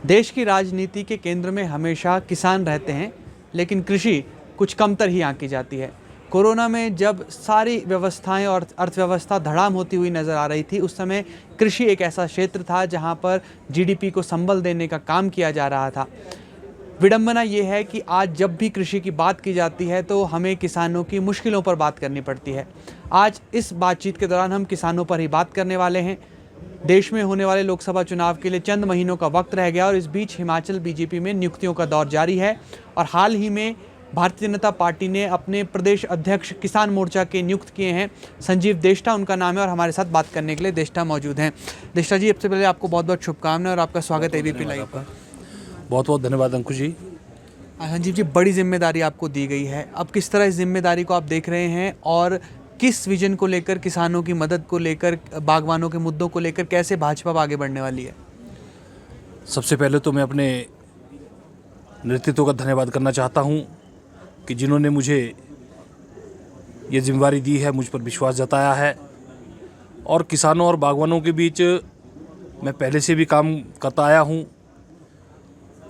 देश की राजनीति के केंद्र में हमेशा किसान रहते हैं, लेकिन कृषि कुछ कमतर ही आंकी जाती है। कोरोना में जब सारी व्यवस्थाएं और अर्थव्यवस्था धड़ाम होती हुई नज़र आ रही थी, उस समय कृषि एक ऐसा क्षेत्र था जहां पर जीडीपी को संबल देने का काम किया जा रहा था। विडंबना ये है कि आज जब भी कृषि की बात की जाती है तो हमें किसानों की मुश्किलों पर बात करनी पड़ती है। आज इस बातचीत के दौरान हम किसानों पर ही बात करने वाले हैं। देश में होने वाले लोकसभा चुनाव के लिए चंद महीनों का वक्त रह गया और इस बीच हिमाचल बीजेपी में नियुक्तियों का दौर जारी है और हाल ही में भारतीय जनता पार्टी ने अपने प्रदेश अध्यक्ष किसान मोर्चा के नियुक्त किए हैं। संजीव देष्टा उनका नाम है और हमारे साथ बात करने के लिए देष्टा मौजूद हैं। देष्टा जी, सबसे पहले आपको बहुत बहुत शुभकामनाएं और आपका स्वागत है एबीपी लाइव पर। बहुत बहुत धन्यवाद अंकुश जी। संजीव जी, बड़ी जिम्मेदारी आपको दी गई है। अब किस तरह इस जिम्मेदारी को आप देख रहे हैं और किस विजन को लेकर, किसानों की मदद को लेकर, बागवानों के मुद्दों को लेकर कैसे भाजपा आगे बढ़ने वाली है? सबसे पहले तो मैं अपने नेतृत्व का धन्यवाद करना चाहता हूं कि जिन्होंने मुझे ये जिम्मेदारी दी है, मुझ पर विश्वास जताया है। और किसानों और बागवानों के बीच मैं पहले से भी काम करता आया हूं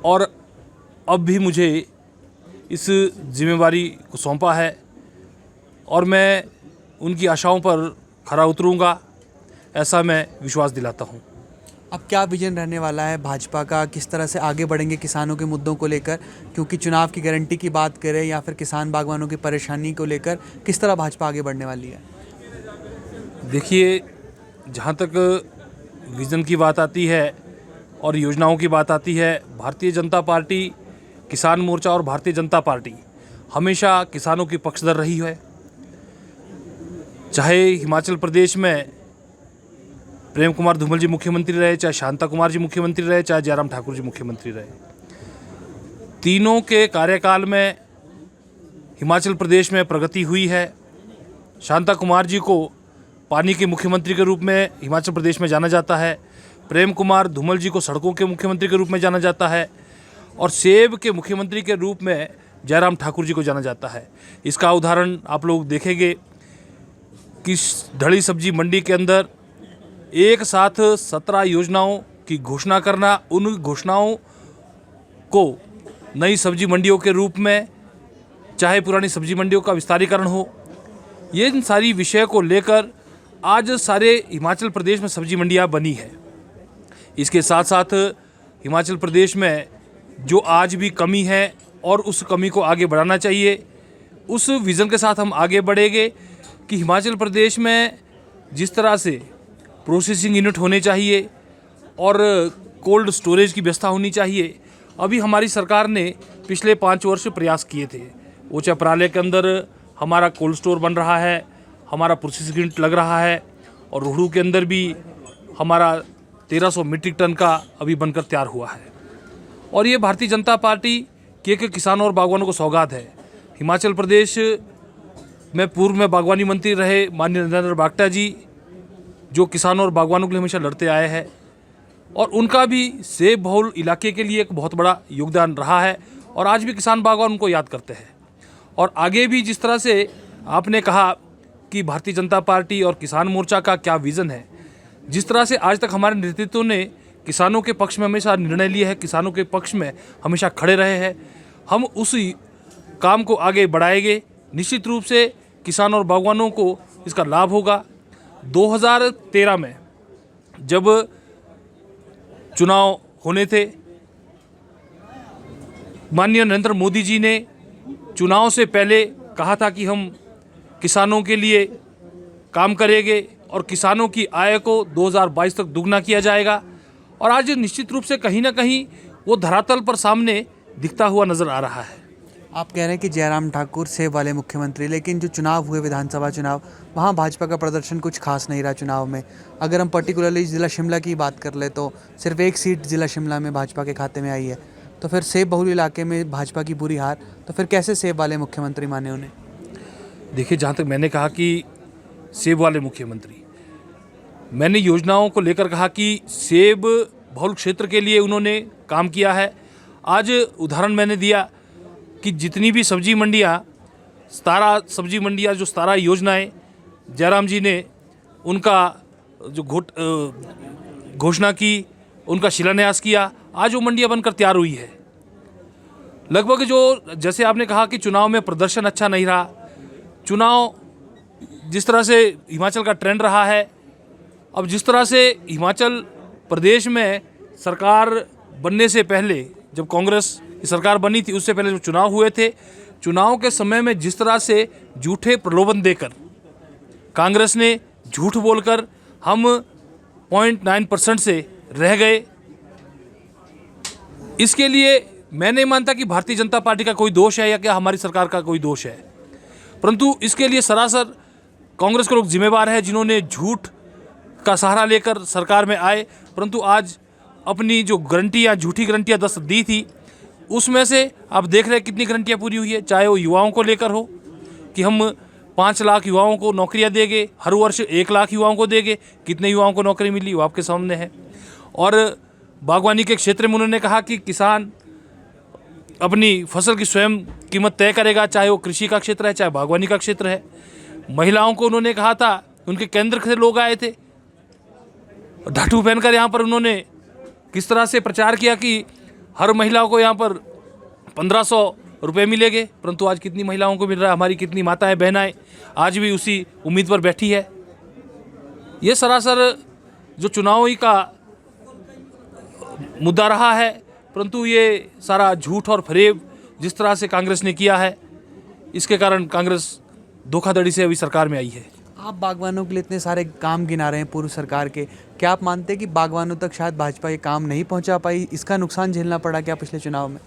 और अब भी मुझे इस जिम्मेदारी को सौंपा है और मैं उनकी आशाओं पर खरा उतरूंगा, ऐसा मैं विश्वास दिलाता हूं। अब क्या विजन रहने वाला है भाजपा का? किस तरह से आगे बढ़ेंगे किसानों के मुद्दों को लेकर? क्योंकि चुनाव की गारंटी की बात करें या फिर किसान बागवानों की परेशानी को लेकर किस तरह भाजपा आगे बढ़ने वाली है? देखिए, जहाँ तक विज़न की बात आती है और योजनाओं की बात आती है, भारतीय जनता पार्टी, किसान मोर्चा और भारतीय जनता पार्टी हमेशा किसानों की पक्षधर रही है। चाहे हिमाचल प्रदेश में प्रेम कुमार धूमल जी मुख्यमंत्री रहे, चाहे शांता कुमार जी मुख्यमंत्री रहे, चाहे जयराम ठाकुर जी मुख्यमंत्री रहे, तीनों के कार्यकाल में हिमाचल प्रदेश में प्रगति हुई है। शांता कुमार जी को पानी के मुख्यमंत्री के रूप में हिमाचल प्रदेश में जाना जाता है, प्रेम कुमार धूमल जी को सड़कों के मुख्यमंत्री के रूप में जाना जाता है और सेब के मुख्यमंत्री के रूप में जयराम ठाकुर जी को जाना जाता है। इसका उदाहरण आप लोग देखेंगे कि ढली सब्जी मंडी के अंदर एक साथ 17 योजनाओं की घोषणा करना, उन घोषणाओं को नई सब्जी मंडियों के रूप में, चाहे पुरानी सब्जी मंडियों का विस्तारीकरण हो, ये इन सारी विषय को लेकर आज सारे हिमाचल प्रदेश में सब्जी मंडियां बनी है। इसके साथ साथ हिमाचल प्रदेश में जो आज भी कमी है और उस कमी को आगे बढ़ाना चाहिए, उस विज़न के साथ हम आगे बढ़ेंगे कि हिमाचल प्रदेश में जिस तरह से प्रोसेसिंग यूनिट होने चाहिए और कोल्ड स्टोरेज की व्यवस्था होनी चाहिए। अभी हमारी सरकार ने पिछले 5 वर्ष प्रयास किए थे। ऊंचा प्रालय के अंदर हमारा कोल्ड स्टोर बन रहा है, हमारा प्रोसेसिंग यूनिट लग रहा है और रोहड़ू के अंदर भी हमारा 1300 मीट्रिक टन का अभी बनकर तैयार हुआ है। और ये भारतीय जनता पार्टी के किसानों और बागवानों को सौगात है। हिमाचल प्रदेश में पूर्व में बागवानी मंत्री रहे माननीय नरेंद्र बागटा जी, जो किसानों और बागवानों के लिए हमेशा लड़ते आए हैं और उनका भी सेब बहुल इलाके के लिए एक बहुत बड़ा योगदान रहा है और आज भी किसान बागवान उनको याद करते हैं। और आगे भी जिस तरह से आपने कहा कि भारतीय जनता पार्टी और किसान मोर्चा का क्या विज़न है, जिस तरह से आज तक हमारे नेतृत्व ने किसानों के पक्ष में हमेशा निर्णय लिए हैं, किसानों के पक्ष में हमेशा खड़े रहे हैं, हम उस काम को आगे बढ़ाएंगे। निश्चित रूप से किसानों और बागवानों को इसका लाभ होगा। 2013 में जब चुनाव होने थे, माननीय नरेंद्र मोदी जी ने चुनाव से पहले कहा था कि हम किसानों के लिए काम करेंगे और किसानों की आय को 2022 तक दुगना किया जाएगा और आज निश्चित रूप से कहीं ना कहीं वो धरातल पर सामने दिखता हुआ नज़र आ रहा है। आप कह रहे हैं कि जयराम ठाकुर सेब वाले मुख्यमंत्री, लेकिन जो चुनाव हुए विधानसभा चुनाव, वहाँ भाजपा का प्रदर्शन कुछ खास नहीं रहा चुनाव में। अगर हम पर्टिकुलरली ज़िला शिमला की बात कर ले तो सिर्फ एक सीट ज़िला शिमला में भाजपा के खाते में आई है। तो फिर सेब बहुल इलाके में भाजपा की बुरी हार, तो फिर कैसे सेब वाले मुख्यमंत्री माने उन्हें? देखिए, जहाँ तक मैंने कहा कि सेब वाले मुख्यमंत्री, मैंने योजनाओं को लेकर कहा कि सेब बहुल क्षेत्र के लिए उन्होंने काम किया है। आज उदाहरण मैंने दिया कि जितनी भी सब्जी मंडियाँ, 17 सब्जी मंडियाँ, जो 17 योजनाएं जयराम जी ने उनका जो घोषणा की, उनका शिलान्यास किया। आज वो मंडियां बनकर तैयार हुई है। लगभग जो जैसे आपने कहा कि चुनाव में प्रदर्शन अच्छा नहीं रहा, चुनाव जिस तरह से हिमाचल का ट्रेंड रहा है, अब जिस तरह से हिमाचल प्रदेश में सरकार बनने से पहले, जब कांग्रेस की सरकार बनी थी, उससे पहले जो चुनाव हुए थे, चुनाव के समय में जिस तरह से झूठे प्रलोभन देकर कांग्रेस ने झूठ बोलकर हम 0.9% से रह गए, इसके लिए मैं नहीं मानता कि भारतीय जनता पार्टी का कोई दोष है या क्या हमारी सरकार का कोई दोष है, परंतु इसके लिए सरासर कांग्रेस के लोग जिम्मेवार हैं, जिन्होंने झूठ का सहारा लेकर सरकार में आए, परंतु आज अपनी जो गारंटियाँ, झूठी गारंटियाँ 10 दी थी, उसमें से आप देख रहे हैं कितनी गारंटियाँ पूरी हुई है। चाहे वो युवाओं को लेकर हो कि हम 5 लाख युवाओं को नौकरियां देंगे, हर वर्ष 1 लाख युवाओं को देंगे, कितने युवाओं को नौकरी मिली वो आपके सामने है। और बागवानी के क्षेत्र में उन्होंने कहा कि किसान अपनी फसल की स्वयं कीमत तय करेगा, चाहे वो कृषि का क्षेत्र है, चाहे बागवानी का क्षेत्र है। महिलाओं को उन्होंने कहा था, उनके केंद्र से लोग आए थे, ढाटू पहनकर यहाँ पर उन्होंने किस तरह से प्रचार किया कि हर महिला को यहाँ पर 1500 रुपये मिलेंगे, परंतु आज कितनी महिलाओं को मिल रहा है, हमारी कितनी माताएं बहनाएं आज भी उसी उम्मीद पर बैठी है। ये सरासर जो चुनावी का मुद्दा रहा है, परंतु ये सारा झूठ और फरेब जिस तरह से कांग्रेस ने किया है, इसके कारण कांग्रेस धोखाधड़ी से अभी सरकार में आई है। आप बागवानों के लिए इतने सारे काम गिना रहे हैं पूर्व सरकार के, क्या आप मानते हैं कि बागवानों तक शायद भाजपा ये काम नहीं पहुंचा पाई, इसका नुकसान झेलना पड़ा क्या पिछले चुनाव में?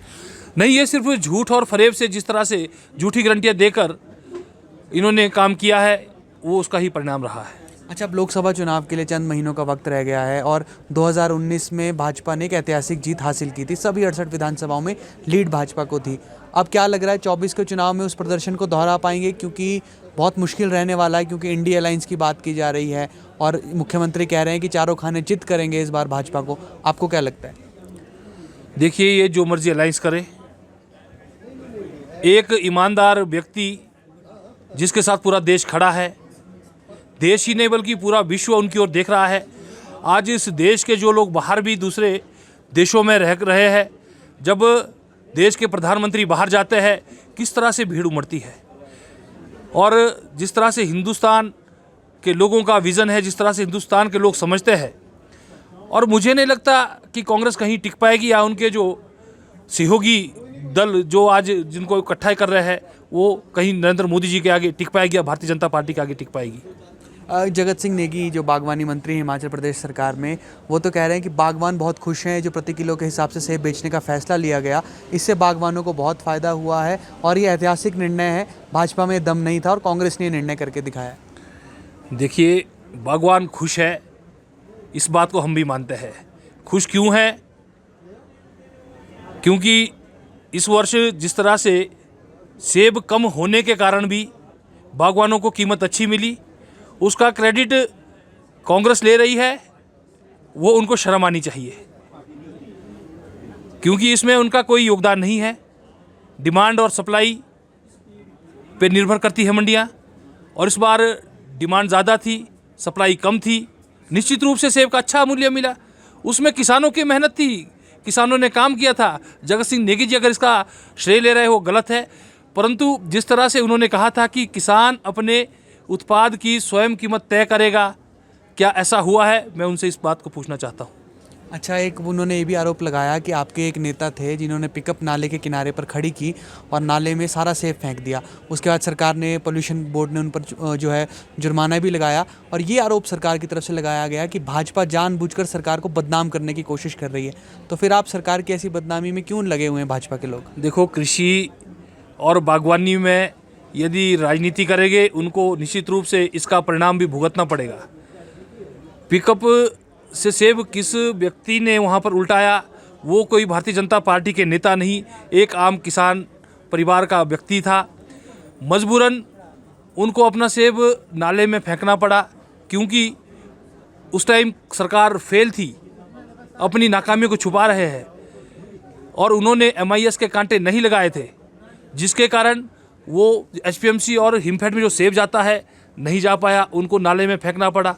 नहीं, ये सिर्फ झूठ और फरेब से जिस तरह से झूठी गारंटियां देकर इन्होंने काम किया है, वो उसका ही परिणाम रहा है। अच्छा, अब लोकसभा चुनाव के लिए चंद महीनों का वक्त रह गया है और 2019 में भाजपा ने एक ऐतिहासिक जीत हासिल की थी, सभी 68 विधानसभाओं में लीड भाजपा को थी। अब क्या लग रहा है 24 के चुनाव में उस प्रदर्शन को दोहरा पाएंगे, क्योंकि बहुत मुश्किल रहने वाला है, क्योंकि इंडिया अलायंस की बात की जा रही है और मुख्यमंत्री कह रहे हैं कि चारों खाने चित करेंगे इस बार भाजपा को। आपको क्या लगता है? देखिए, ये जो मर्जी अलायंस करे, एक ईमानदार व्यक्ति जिसके साथ पूरा देश खड़ा है, देश ही नहीं बल्कि पूरा विश्व उनकी ओर देख रहा है। आज इस देश के जो लोग बाहर भी दूसरे देशों में रह रहे हैं, जब देश के प्रधानमंत्री बाहर जाते हैं किस तरह से भीड़ उमड़ती है, और जिस तरह से हिंदुस्तान के लोगों का विज़न है, जिस तरह से हिंदुस्तान के लोग समझते हैं, और मुझे नहीं लगता कि कांग्रेस कहीं टिक पाएगी या उनके जो सहयोगी दल जो आज जिनको इकट्ठा कर रहे हैं वो कहीं नरेंद्र मोदी जी के आगे टिक पाएगी या भारतीय जनता पार्टी के आगे टिक पाएगी। जगत सिंह नेगी जो बागवानी मंत्री हैं हिमाचल प्रदेश सरकार में, वो तो कह रहे हैं कि बागवान बहुत खुश हैं, जो प्रति किलो के हिसाब से सेब बेचने का फैसला लिया गया, इससे बागवानों को बहुत फ़ायदा हुआ है और ये ऐतिहासिक निर्णय है, भाजपा में दम नहीं था और कांग्रेस ने निर्णय करके दिखाया। देखिए, बागवान खुश है, इस बात को हम भी मानते हैं। खुश क्यों है? क्योंकि इस वर्ष जिस तरह से सेब कम होने के कारण भी बागवानों को कीमत अच्छी मिली, उसका क्रेडिट कांग्रेस ले रही है, वो उनको शर्म आनी चाहिए, क्योंकि इसमें उनका कोई योगदान नहीं है। डिमांड और सप्लाई पे निर्भर करती है मंडियां, और इस बार डिमांड ज़्यादा थी, सप्लाई कम थी। निश्चित रूप से सेब का अच्छा मूल्य मिला, उसमें किसानों की मेहनत थी, किसानों ने काम किया था। जगत सिंह नेगी जी अगर इसका श्रेय ले रहे हो गलत है, परंतु जिस तरह से उन्होंने कहा था कि किसान अपने उत्पाद की स्वयं कीमत तय करेगा, क्या ऐसा हुआ है? मैं उनसे इस बात को पूछना चाहता हूँ। अच्छा, एक उन्होंने ये भी आरोप लगाया कि आपके एक नेता थे जिन्होंने पिकअप नाले के किनारे पर खड़ी की और नाले में सारा सेब फेंक दिया। उसके बाद सरकार ने, पोल्यूशन बोर्ड ने उन पर जो है जुर्माना भी लगाया, और ये आरोप सरकार की तरफ से लगाया गया कि भाजपा जानबूझकर सरकार को बदनाम करने की कोशिश कर रही है। तो फिर आप सरकार की ऐसी बदनामी में क्यों लगे हुए हैं भाजपा के लोग? देखो, कृषि और बागवानी में यदि राजनीति करेंगे, उनको निश्चित रूप से इसका परिणाम भी भुगतना पड़ेगा। पिकअप से सेब किस व्यक्ति ने वहाँ पर उल्टाया, वो कोई भारतीय जनता पार्टी के नेता नहीं, एक आम किसान परिवार का व्यक्ति था। मजबूरन उनको अपना सेब नाले में फेंकना पड़ा, क्योंकि उस टाइम सरकार फेल थी, अपनी नाकामियों को छुपा रहे हैं, और उन्होंने MIS के कांटे नहीं लगाए थे, जिसके कारण वो HPMC और हिमफेड में जो सेब जाता है नहीं जा पाया, उनको नाले में फेंकना पड़ा।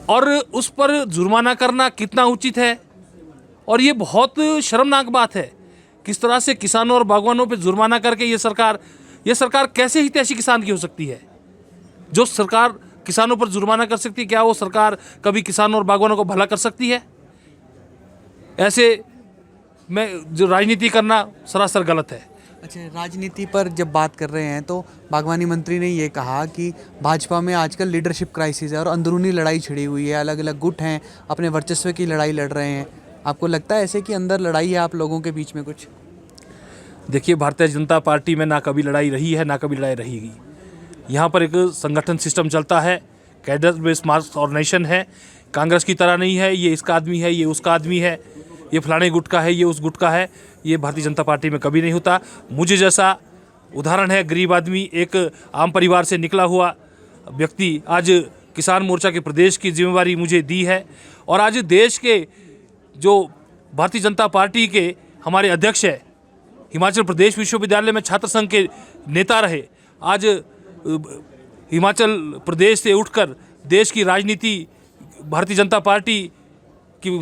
और उस पर जुर्माना करना कितना उचित है, और ये बहुत शर्मनाक बात है। किस तरह से किसानों और बागवानों पे जुर्माना करके ये सरकार कैसे ही तैसी किसान की हो सकती है? जो सरकार किसानों पर जुर्माना कर सकती है, क्या वो सरकार कभी किसानों और बागवानों को भला कर सकती है? ऐसे में जो राजनीति करना सरासर गलत है। अच्छा, राजनीति पर जब बात कर रहे हैं तो बागवानी मंत्री ने ये कहा कि भाजपा में आजकल लीडरशिप क्राइसिस है और अंदरूनी लड़ाई छिड़ी हुई है, अलग अलग गुट हैं, अपने वर्चस्व की लड़ाई लड़ रहे हैं। आपको लगता है ऐसे कि अंदर लड़ाई है आप लोगों के बीच में कुछ? देखिए, भारतीय जनता पार्टी में ना कभी लड़ाई रही है, ना कभी लड़ाई रहेगी। यहाँ पर एक संगठन सिस्टम चलता है, कैडर बेस्ड मास ऑर्गेनाइजेशन है। कांग्रेस की तरह नहीं है, ये इसका आदमी है, ये उसका आदमी है, ये फलाने गुट का है, ये उस गुट का है। ये भारतीय जनता पार्टी में कभी नहीं होता। मुझे जैसा उदाहरण है, गरीब आदमी, एक आम परिवार से निकला हुआ व्यक्ति आज किसान मोर्चा के प्रदेश की जिम्मेवारी मुझे दी है और आज देश के जो भारतीय जनता पार्टी के हमारे अध्यक्ष है, हिमाचल प्रदेश विश्वविद्यालय में छात्र संघ के नेता रहे, आज हिमाचल प्रदेश से उठकर देश की राजनीति भारतीय जनता पार्टी की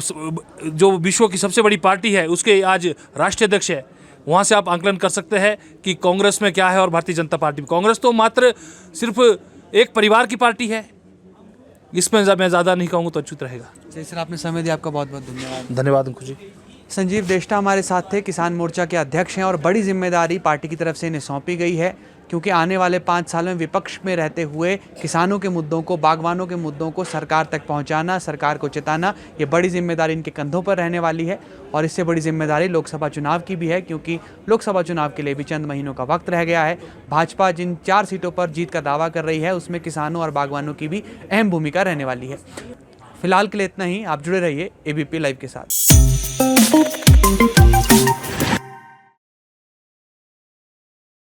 जो विश्व की सबसे बड़ी पार्टी है उसके आज राष्ट्रीय अध्यक्ष है। वहाँ से आप आंकलन कर सकते हैं कि कांग्रेस में क्या है और भारतीय जनता पार्टी में। कांग्रेस तो मात्र सिर्फ एक परिवार की पार्टी है। इसमें मैं ज़्यादा नहीं कहूँगा तो अच्युत रहेगा। जय सर, आपने समय दिया, आपका बहुत बहुत धन्यवाद। धन्यवाद अंकुश जी। संजीव देष्टा हमारे साथ थे, किसान मोर्चा के अध्यक्ष हैं और बड़ी जिम्मेदारी पार्टी की तरफ से इन्हें सौंपी गई है क्योंकि आने वाले 5 साल में विपक्ष में रहते हुए किसानों के मुद्दों को, बागवानों के मुद्दों को सरकार तक पहुंचाना, सरकार को चिताना, ये बड़ी जिम्मेदारी इनके कंधों पर रहने वाली है। और इससे बड़ी जिम्मेदारी लोकसभा चुनाव की भी है क्योंकि लोकसभा चुनाव के लिए भी चंद महीनों का वक्त रह गया है। भाजपा जिन 4 सीटों पर जीत का दावा कर रही है उसमें किसानों और बागवानों की भी अहम भूमिका रहने वाली है। फिलहाल के लिए इतना ही। आप जुड़े रहिए ABP लाइव के साथ।